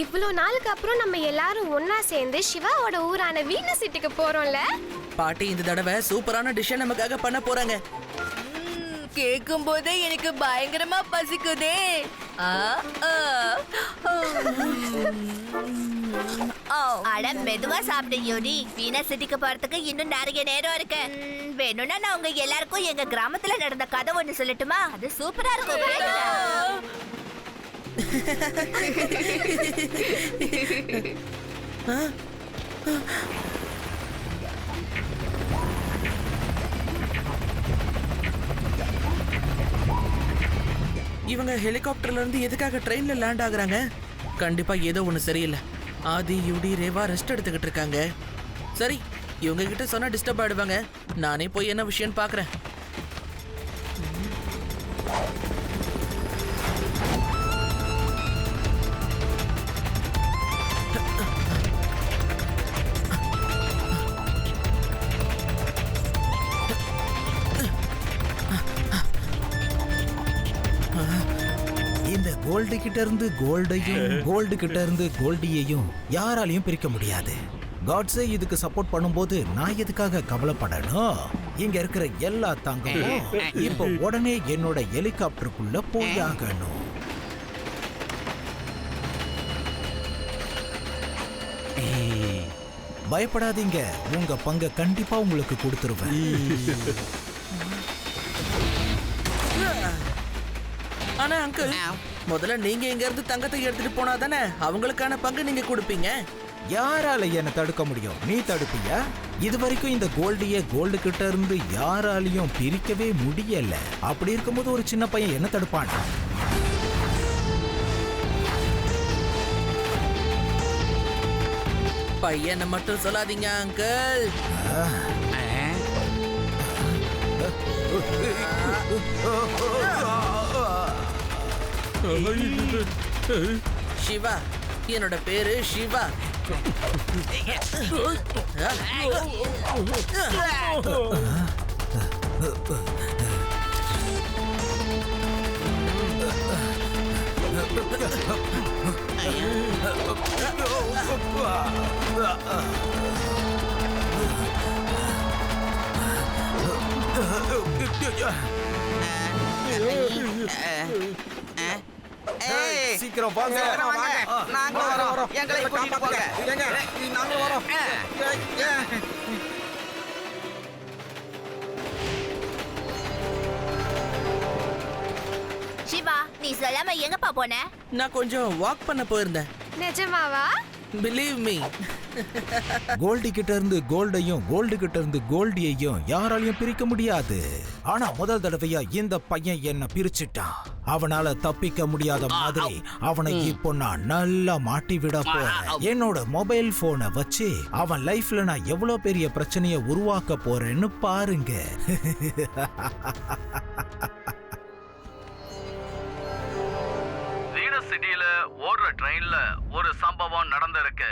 இவ்ளோ நாளுக்கு அப்புறம் நம்ம எல்லாரும் ஒன்னா சேர்ந்து சிவாவோட ஊரான வீனஸ் சிட்டிக்கு போறோம்ல. பாட்டி இந்த தடவை சூப்பரான டிஷ் நமக்காக பண்ண போறாங்க. கேக்கும் போதே எனக்கு பயங்கரமா பசிக்குதே. அட மெதுவா சாப்பிடு யோடி. வீனஸ் சிட்டிக்கு போறதுக்கு இன்னும் நிறைய நேரம் இருக்கு. வேணும்னா நான் உங்க எல்லாருக்கும் எங்க கிராமத்துல நடந்த கதை ஒண்ணு சொல்லட்டுமா? அது சூப்பரா இருக்கும். இவங்க ஹெலிகாப்டர்ல இருந்து எதுக்காக ட்ரெயின்ல லேண்ட் ஆகுறாங்க? கண்டிப்பா ஏதோ ஒண்ணு சரியில்லை. ஆதி யுடி ரேவா ரெஸ்ட் எடுத்துக்கிட்டு இருக்காங்க. சரி, இவங்க கிட்ட சொன்னா டிஸ்டர்ப் ஆயிடுவாங்க. நானே போய் என்ன விஷயம் பாக்குறேன். இந்த கோல்டு கிட்ட இருந்து கோல்டையும் கோல்டு கிட்ட இருந்து கோல்டியையும் யாராலையும் பிரிக்க முடியாது. காட்ஸே இதுக்கு சப்போர்ட் பண்ணும்போது நான் எதுக்காக கவலைப்படணும்? இங்க இருக்கிற எல்லா தங்கமும் இப்ப உடனே என்னோட ஹெலிகாப்டருக்குள்ள போய் ஆகணும். பயப்படாதீங்க, உங்க பங்கை கண்டிப்பா உங்களுக்கு கொடுத்துருவேன். ஆனா அங்கிள், முதல்ல நீங்க இங்க இருந்து தங்கத்தை எடுத்துட்டு போனா தானே அவங்களுக்கான பங்கு நீங்க கொடுப்பீங்க. யாரால என்ன தடுக்க முடியும்? நீ தடுப்பியா? இது வரைக்கும் இந்த கோல்டிய கோல்டு கிட்ட இருந்து யாராலையும் பிரிக்கவே முடியல. அப்படி இருக்கும்போது ஒரு சின்ன பையன் என்ன தடுப்பானா? பையனை மட்டும் சொல்லாதீங்க அங்கிள். சிவா, என்னோட பேரு சிவா. சீக்கிரம் வாங்க. நாங்க வரோம். எங்களை கூட்டிட்டு போங்க. நாங்க வரோம். சிவா, நீ சொல்லாம எங்கப்பா போன? நான் கொஞ்சம் வாக் பண்ண போயிருந்தேன். நிஜமாவா? Believe me. கோல்டு கிட்ட இருந்து கோல்டையும் கோல்டு கிட்ட இருந்து கோல்டியையும் யாராலையும் பிரிக்க முடியாது. ஆனா முதல் தடவையா இந்த பையன் என்ன பிரிச்சுட்டான். அவனால தப்பிக்க முடியாத மாதிரி அவனை இப்போ நான் நல்லா மாட்டி விட போறேன். என்னோட மொபைல் போனை வச்சு அவன் லைஃப்ல நான் எவ்வளவு பெரிய பிரச்சனையை உருவாக்க போறேன்னு பாருங்க. வீனஸ் சிட்டில ஓடுற ட்ரெயின்ல ஒரு சம்பவம் நடந்திருக்கு.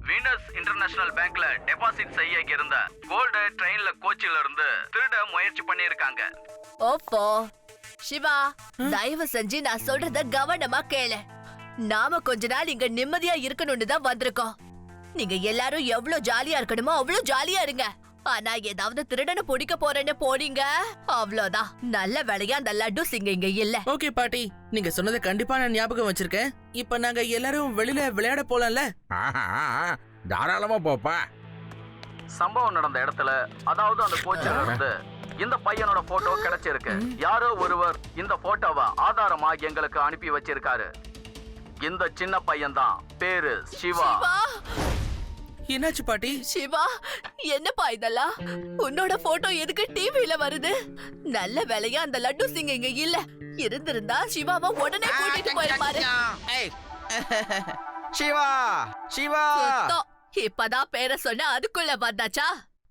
வீனஸ் இன்டர்நேஷனல் பேங்க்ல டெபாசிட் செய்ய இருந்த கோல்டு ட்ரெயின்ல கோச்சில இருந்து திருட முயற்சி பண்ணிருக்காங்க. ஓப்போ சிவா, தயவு செஞ்சு நான் சொல்றத கவனமா கேளு. நாம கொஞ்ச நாள் இங்க நிம்மதியா இருக்கணும்னு தான் வந்திருக்கோம். நீங்க எல்லாரும் எவ்வளவு ஜாலியா இருக்கணுமோ அவ்வளவு ஜாலியா இருங்க. ஆனா ஏதாவது திருடனை பிடிக்க போறேன்னு போனீங்க, அவ்வளவுதான். நல்ல வேலையா அந்த லட்டு சிங்க இங்க இல்ல. ஓகே பாட்டி, நீங்க சொன்னதை கண்டிப்பா நான் ஞாபகம் வச்சிருக்கேன். இப்ப நாங்க எல்லாரும் வெளியில விளையாட போலாம்ல? தாராளமா போப்பா. சம்பவம் நடந்த இடத்துல, அதாவது அந்த கோச்சில இருந்து இந்த பையனோட போட்டோ கிடைச்சிருக்கு. யாரோ ஒருவர் இந்த போட்டோவை ஆதாரமா எங்களுக்கு அனுப்பி வச்சிருக்காரு. இந்த சின்ன பையன் தான், பேரு சிவா. என்னாச்சு பாட்டி? சிவா, என்னப்பா இதெல்லாம்? உன்னோட போட்டோ எதுக்கு டிவில வருது? நல்ல வேலையா அந்த லட்டு சிங்க இங்க இல்ல. இருந்திருந்தா சிவாவை உடனே கூட்டிட்டு போயிருப்பாரு. சிவா சிவா, இப்பதான் பேரை சொன்ன அதுக்குள்ள வந்தாச்சா?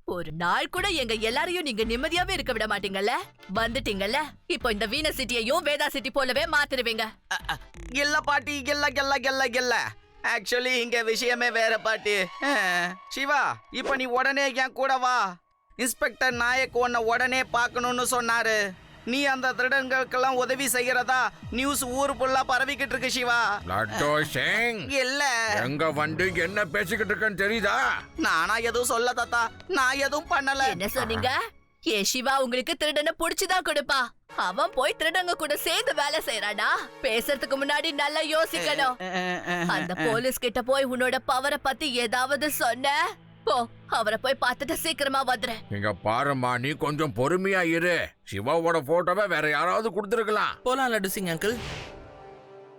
ஒரு நாள் கூட எங்க எல்லாரையும் நீங்க நிம்மதியாவே இருக்க விட மாட்டீங்கல்ல? வந்துட்டீங்கல்ல, இப்போ இந்த வீனஸ் சிட்டியையும் வேதா சிட்டி போலவே மாத்திருவீங்க. இல்ல பாட்டி, இல்ல. ஆக்சுவலி இங்க விஷயமே வேற பாட்டி. சிவா, இப்ப நீ உடனே என் கூட வா. இன்ஸ்பெக்டர் நாயக் உன்னை உடனே பார்க்கணும்னு சொன்னாரு. நீ அந்த திருடங்களுக்கெல்லாம் உதவி செய்யறதா நியூஸ் ஊர் ஃபுல்லா பரவிக்கிட்டு இருக்கு சிவா. லட்டோ சிங் இல்ல எங்க வந்து என்ன பேசிக்கிட்டு இருக்கேன்னு தெரியுதா? நானா எதுவும் சொல்ல தாத்தா, நான் எதுவும் பண்ணல. என்ன சொன்னீங்க? ஏ சிவா உங்களுக்கு திருடனை புடிச்சுதான் கொடுப்பா. அவன் போய் திருடங்க கூட சேர்ந்து வேலை செய்யறானா? பேசுறதுக்கு முன்னாடி நல்லா யோசிக்கணும். அந்த போலீஸ் கிட்ட போய் உன்னோட பவரை பத்தி ஏதாவது சொன்ன போ, அவரை போய் பார்த்துட்டு சீக்கிரமா வந்துரு. இங்க பாருமா, நீ கொஞ்சம் பொறுமையா இரு. சிவாவோட போட்டோவை வேற யாராவது கொடுத்துருக்கலாம். போலாம் லட்டு சிங் அங்கிள்.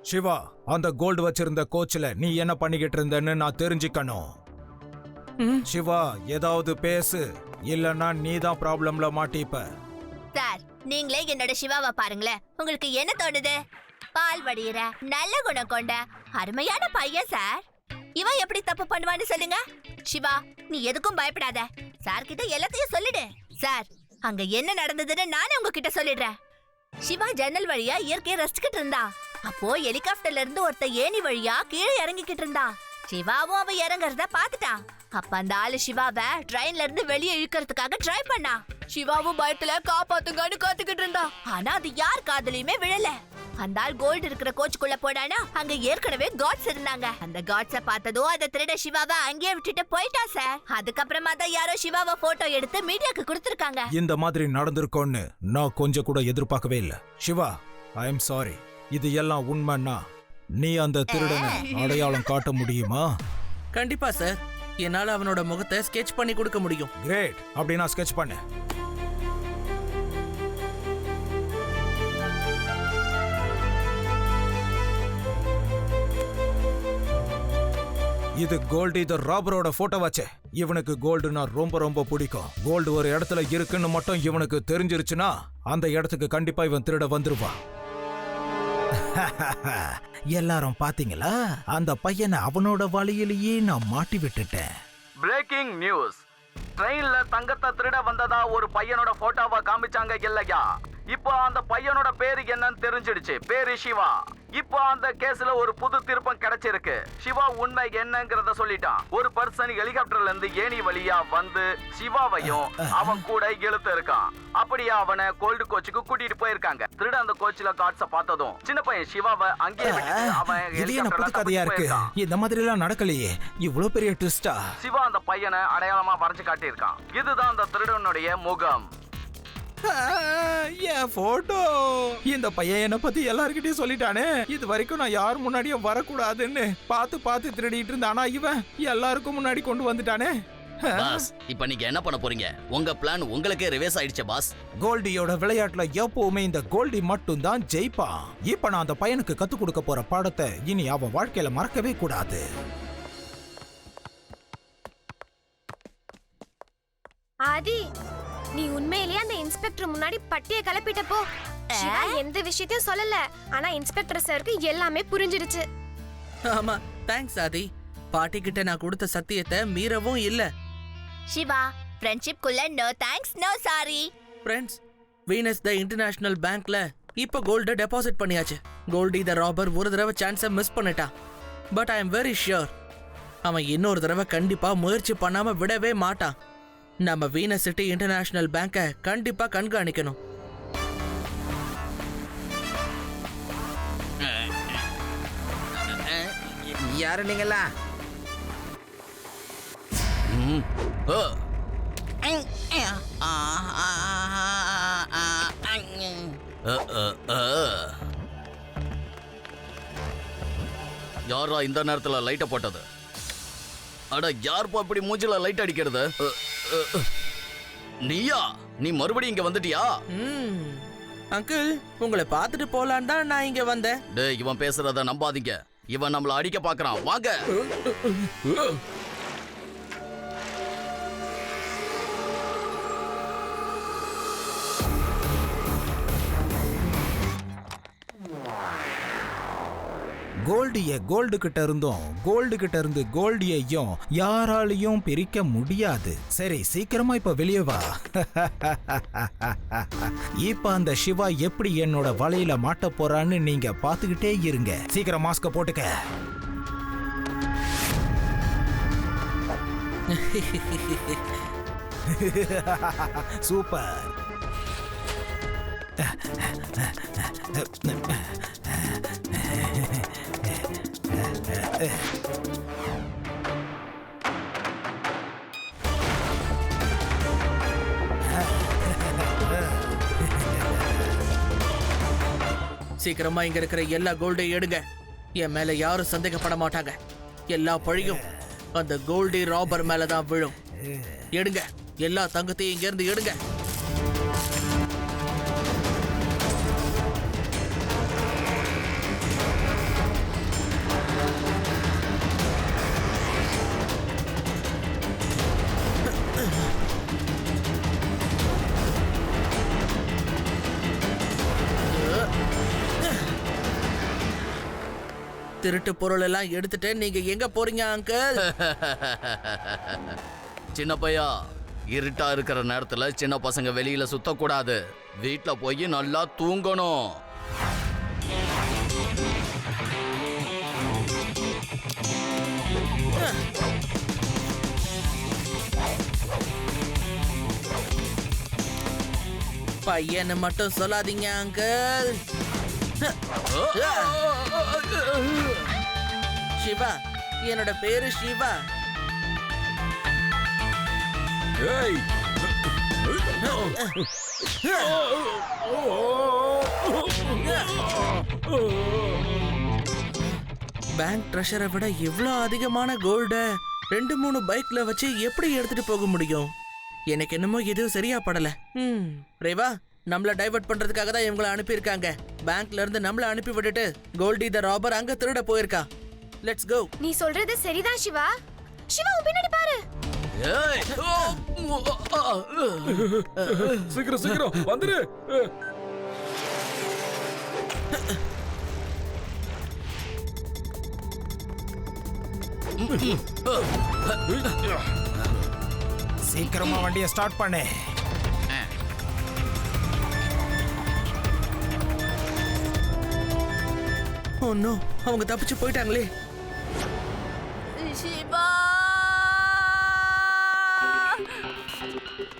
சிவா, அந்த கோல்டு வச்சிருந்த கோச்சில் நீ என்ன பண்ணிக்கிட்டு இருந்தன்னு நான் தெரிஞ்சுக்கணும். சிவா, ஏதாவது பேசு, இல்லன்னா நீ தான் ப்ராப்ளம்ல மாட்டிப்ப. சார், நீங்களே என்னோட சிவாவை பாருங்களேன். உங்களுக்கு என்ன தோணுது? பால் வடிகிற நல்ல குணம் கொண்ட அருமையான பையன் சார். இவன் எப்படி தப்பு பண்ணுவான்னு சொல்லுங்க. சிவா, நீ எதுக்கும் பயப்படாத. சார் கிட்ட எல்லாத்தையும் சொல்லிடு. சார், அங்க என்ன நடந்ததுன்னு நானே உங்ககிட்ட சொல்லிடுறேன். சிவா ஜன்னல் வழியா இயற்கையை ரசிச்சுக்கிட்டு இருந்தான். அப்போ ஹெலிகாப்டர்ல இருந்து ஒருத்த ஏணி வழியா கீழே இறங்கிக்கிட்டு இருந்தான். சிவாவும் அவன் இறங்குறத பாத்துட்டான். அப்ப அந்த ஆளு சிவாவை ட்ரெயின்ல இருந்து வெளியே இழுக்கிறதுக்காக ட்ரை பண்ணா. சிவாவும் பயத்துல காப்பாத்துங்கன்னு காத்துக்கிட்டு இருந்தான். ஆனா அது யார் காதுலயுமே விழல. அந்த ஆள் கோல்டு இருக்கிற கோச்சுக்குள்ள போடானா அங்க ஏற்கனவே காட்ஸ் இருந்தாங்க. அந்த காட்ஸ பார்த்ததும் அந்த திருட சிவாவை அங்கேயே விட்டுட்டு போயிட்டா சார். அதுக்கப்புறமா தான் யாரோ சிவாவை போட்டோ எடுத்து மீடியாக்கு கொடுத்திருக்காங்க. இந்த மாதிரி நடந்திருக்கோன்னு நான் கொஞ்சம் கூட எதிர்பார்க்கவே இல்ல. Siva, I am sorry. இது எல்லாம் உண்மைன்னா நீ அந்த திருடனை அடையாளம் காட்ட முடியுமா? கண்டிப்பா சார், என்னால அவனோட முகத்தை ஸ்கெட்ச் பண்ணி கொடுக்க முடியும். கிரேட், அப்படின்னா ஸ்கெட்ச் பண்ணு. இது கோல்டு தி ராபரோட போட்டோ வச்சே. இவனுக்கு கோல்டுனா ரொம்ப ரொம்ப பிடிக்கும். கோல்டு ஒரு இடத்துல இருக்குன்னு மட்டும் இவனுக்கு தெரிஞ்சிருச்சுன்னா அந்த இடத்துக்கு கண்டிப்பா இவன் திருட வந்துருவான். எல்லாரும் பாத்தீங்களா? அந்த பையனை அவனோட வழியிலேயே நான் மாட்டி விட்டுட்டேன். Breaking news. ட்ரெயின்ல தங்கத்தை திருட வந்ததா ஒரு பையனோட போட்டோவை காமிச்சாங்க இல்லையா? இப்போ அந்த பையனோட பேரு என்னன்னு தெரிஞ்சிடுச்சு. பேரு சிவா. இப்போ அந்த கேஸ்ல ஒரு புது திருப்பம் கிடைச்சிருக்கு. சிவா உண்மை என்னங்கறத சொல்லிட்டான். ஒரு பர்சன் ஹெலிகாப்டர்ல இருந்து ஏணி வழியா வந்து சிவாவையும் அவன் கூட இழுத்து இருக்கான். அப்படியே அவனை கோல்டு கோச்சுக்கு கூட்டிட்டு போயிருக்காங்க. திருட அந்த கோச்சில காட்ஸ பார்த்ததும் சின்ன பையன் சிவாவை அங்கேயே விட்டுட்டு அவன் புது கதையா இருக்கு. இந்த மாதிரி எல்லாம் நடக்கலையே. இவ்வளவு பெரிய ட்விஸ்டா. சிவா அந்த பையனை அடையாளமா வரைஞ்சு காட்டியிருக்கான். இதுதான் அந்த திருடனுடைய முகம். என் போட்டோ. இந்த பையன் என்ன பத்தி எல்லார்கிட்டயும் சொல்லிட்டானே. இது வரைக்கும் நான் யார் முன்னாடியும் வரக்கூடாதுன்னு பார்த்து திருடிட்டு இருந்தானா இவன் எல்லாருக்கும் முன்னாடி கொண்டு வந்துட்டானே. பாஸ், இப்ப நீங்க என்ன பண்ண போறீங்க? உங்க பிளான் உங்களுக்கே ரிவர்ஸ் ஆயிடுச்சு பாஸ். கோல்டியோட விளையாட்டுல எப்பவுமே இந்த கோல்டி மட்டும் தான் ஜெயிப்பான். இப்ப நான் அந்த பையனுக்கு கத்து கொடுக்க போற பாடத்தை இனி அவன் வாழ்க்கையில மறக்கவே கூடாது. ஆதி, நீ உண்மையிலேயே அந்த இன்ஸ்பெக்டர் முன்னாடி பட்டிய கிளப்பிட்ட போ. சிவா எந்த விஷயத்தையும் சொல்லல, ஆனா இன்ஸ்பெக்டர் சாருக்கு எல்லாமே புரிஞ்சிடுச்சு. ஆமா, தேங்க்ஸ் ஆதி. பாட்டி கிட்ட நான் கொடுத்த சத்தியத்தை மீறவும் இல்ல. சிவா, ஃப்ரெண்ட்ஷிப் குள்ள no thanks no sorry. Friends, Venus the international பேங்க்ல இப்ப கோல்ட டெபாசிட் பண்ணியாச்சு. கோல்டி தி ராபர் ஒரு தடவை சான்ஸை மிஸ் பண்ணிட்டான். But I am very sure அவன் இன்னொரு தடவை கண்டிப்பா முயற்சி பண்ணாம விடவே மாட்டான். நம்ம வீனஸ் சிட்டி இன்டர்நேஷனல் பேங்கை கண்டிப்பா கண்காணிக்கணும். யாரு நீங்களா? யாரா இந்த நேரத்துல லைட்ட போட்டது? அட, யார்ப்பா இப்படி மூஞ்சில லைட் அடிக்கிறது? நீயா? நீ மறுபடியும் இங்க வந்துட்டியா? அங்கிள், உங்களை பார்த்துட்டு போலான்னு தான் நான் இங்க வந்தேன். டேய், இவன் பேசுறத நம்பாதீங்க. இவன் நம்மள அடிக்க பாக்குறான். வாங்க. கோல்டு கிட்ட இருந்தும் கோல்டு கிட்ட இருந்து கோல்டியையும் யாராலையும் பிரிக்க முடியாது. சரி, சீக்கிரமா இப்ப வெளியே வா. இப்ப அந்த சிவா எப்படி என்னோட வலையில மாட்ட போறான்னு நீங்க பாத்துக்கிட்டே இருங்க. சீக்கிரம் மாஸ்க போட்டுக்க. சூப்பர். சீக்கிரமா இங்க இருக்கிற எல்லா கோல்டையும் எடுங்க. என் மேல யாரும் சந்தேகப்பட மாட்டாங்க. எல்லா பழியும் அந்த கோல்டி ராபர் மேலதான் விழும். எடுங்க, எல்லா தங்கத்தையும் இங்க இருந்து எடுங்க. திருட்டு பொருள் எல்லாம் எடுத்துட்டு நீங்க எங்க போறீங்க அங்கிள்? சின்ன பையா, இருட்டா இருக்கிற நேரத்துல சின்ன பசங்க வெளியில சுத்தக்கூடாது. வீட்ல போய் நல்லா தூங்கணும். பையனை மட்டும் சொல்லாதீங்க அங்கிள். சிவா, என்னோட பேரு சிவா. பேங்க் ட்ரெஷரை விட இவ்ளோ அதிகமான கோல்ட 2-3 பைக்ல வச்சு எப்படி எடுத்துட்டு போக முடியும்? எனக்கு என்னமோ எதுவும் சரியா படல. ரேவா, நம்மள டைவர்ட் பண்றதுக்காக தான் இவங்களை அனுப்பியிருக்காங்க. பேங்க்ல இருந்து நம்மள அனுப்பி விட்டுட்டு கோல்டி த ராபர் அங்க திருட போயிருக்கா. Let's go. நீ சொல்றது சரிதான் சிவா. சிவா, உன் பின்னாடி பாரு. சீக்கிரம் சீக்கிரம் வந்துரு. சீக்கிரமா வண்டியை ஸ்டார்ட் பண்ணு. ஓ நோ, அவங்க தப்பிச்சு போயிட்டாங்களே. சிவா,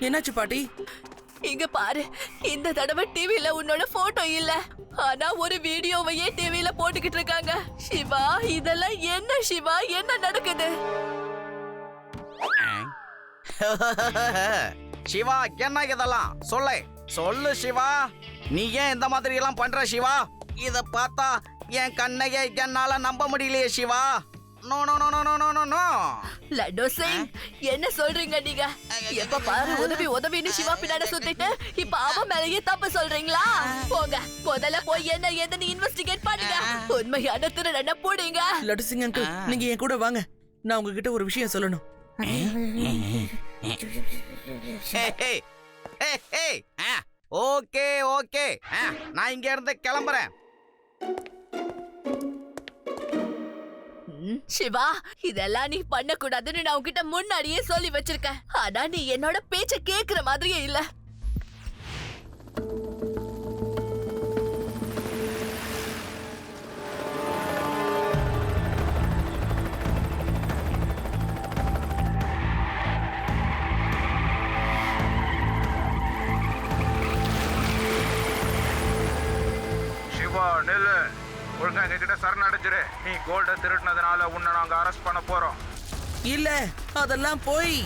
என்னாச்சு பாட்டி? இங்க பாரு, இந்த தடவை டிவில உன்னோட போட்டோ இல்ல, ஆனா ஒரு வீடியோவையே டிவில போட்டுக்கிட்டு இருக்காங்க. சிவா, இதெல்லாம் என்ன சிவா, என்ன நடக்குது? சிவா, என்ன இதெல்லாம்? சொல்லு சிவா. நீ ஏன் இந்த மாதிரி எல்லாம் பண்ற சிவா? இத பார்த்தா என் கண்ணையே என்னால நம்ப முடியலையே Siva. No no no no no no no. Laddu Singh, என்ன சொல்றீங்க நீங்க? எப்ப பாரு உதவின்னு சிவா பின்னாடி சுத்திட்டு இப்ப அவன் மேலேயே தப்பு சொல்றீங்களா? போங்க, முதல்ல போய் என்ன ஏதுன்னு இன்வெஸ்டிகேட் பண்ணுங்க. உண்மையான திருடனை புடிங்க. லட்டு சிங் அங்கிள், நீங்க என் கூட வாங்க. நான் உங்ககிட்ட ஒரு விஷயம் சொல்லணும். ஓகே ஓகே, நான் இங்க இருந்து கிளம்புறேன். சிவா, இதெல்லாம் நீ பண்ண கூடாதுன்னு நான் உன்கிட்ட முன்னாடியே சொல்லி வச்சிருக்கேன். ஆனா நீ என்னோட பேச்ச கேக்குற மாதிரியே இல்ல. சிவா, நெல்லு. ஒழுங்கா எங்க கிட்ட சரணடைஞ்சிரு. நீ கோல்ட திருடினதுனால உன்னை நாங்க அரெஸ்ட் பண்ண போறோம். இல்ல, அதெல்லாம் போய்.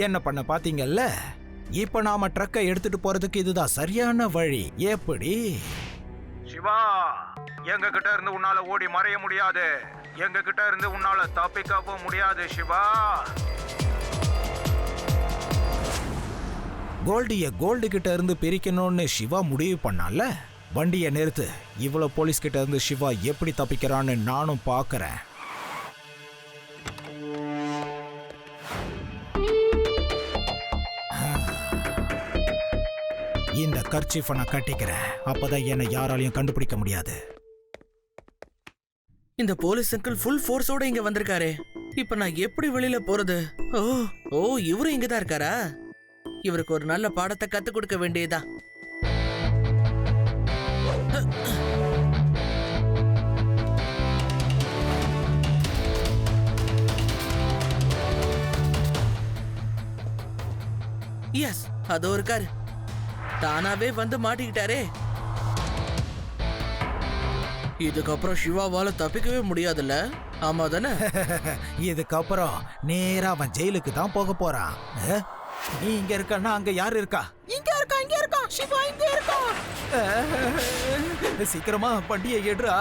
என்ன பண்ண பாத்தீங்கல்ல? இப்ப நாம ட்ரக்கை எடுத்துட்டு போறதுக்கு இதுதான் சரியான வழி. எப்படி? சிவா, எங்க கிட்ட இருந்து உன்னால ஓடி மறைய முடியாது. எங்க கிட்ட இருந்து உன்னால தப்பிக்கவும் முடியாது சிவா. கோல்டு கிட்ட இருந்து பிரிக்கணும்னு சிவா முடிவு பண்ணால. வண்டியை நிறுத்து. இவ்வளவு போலீஸ் கிட்ட இருந்து சிவா எப்படி தப்பிக்கிறான்னு நானும் பாக்குறேன். இந்த கர்ச்சீஃபை நான் கட்டிக்கிறேன். அப்பதான் என்னை யாராலையும் கண்டுபிடிக்க முடியாது. இந்த போலீஸ் அங்கிள் ஃபுல் ஃபோர்ஸோட இங்க வந்திருக்காரே. இப்ப நான் எப்படி வெளியில போறது? ஓ ஓ இவரும் இங்கதான் இருக்காரா? இவருக்கு ஒரு நல்ல பாடத்தை கத்து கொடுக்க வேண்டியதா. எஸ், அதோ இருக்காரு. தானாவே வந்து மாட்டிக்கிட்டாரே. இதுக்கப்புறம் சிவாவால தப்பிக்கவே முடியாதுல்ல? ஆமா தானே? இதுக்கப்புறம் நேரா அவன் ஜெயிலுக்கு தான் போக போறான். நீ இங்க இருக்கன்னா அங்க யாரு இருக்கா? இங்க இருக்கா சிவா இங்க இருக்கா. சீக்கிரமா வண்டியை எடுறா.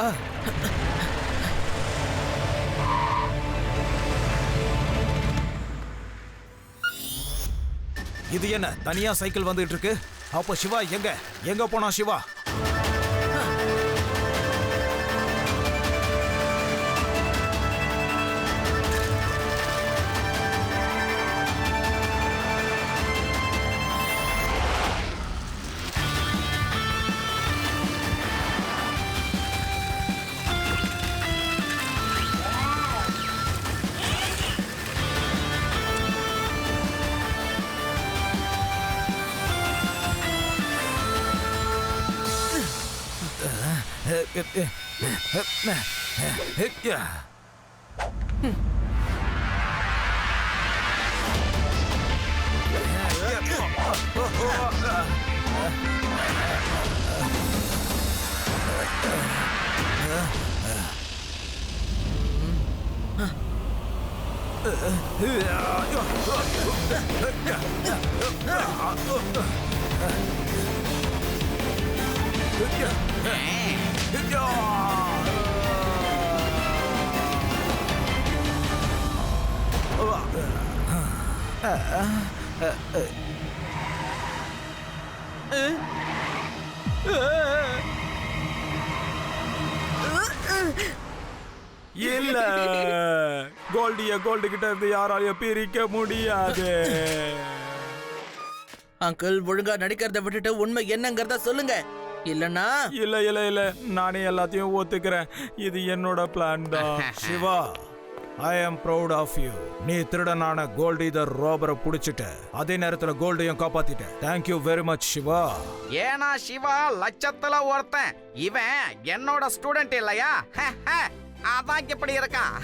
இது என்ன தனியா சைக்கிள் வந்துட்டு இருக்கு? அப்போ சிவா எங்க போனா சிவா? இல்ல, கோல்டு கிட்ட இருந்து யாராலையும் பிரிக்க முடியாது. அங்கிள், ஒழுங்கா நடிக்கிறத விட்டுட்டு உண்மை என்னங்கறத சொல்லுங்க. இல்லனா இல்ல நானே எல்லாத்தையும் ஒத்துக்கிறேன். இது என்னோட பிளான் தான். சிவா, ஐ ஆம் ப்ரௌட் ஆஃப் யூ. நீ திருடனான கோல்டி த ரோபரை புடிச்சிட்ட, அதே நேரத்துல கோல்டையும் காப்பாத்திட்ட. Thank you very much Shiva. ஏன்னா சிவா லட்சத்துல ஒருத்தன். இவன் என்னோட ஸ்டூடெண்ட் இல்லையா? அதான் இப்படி இருக்கான்.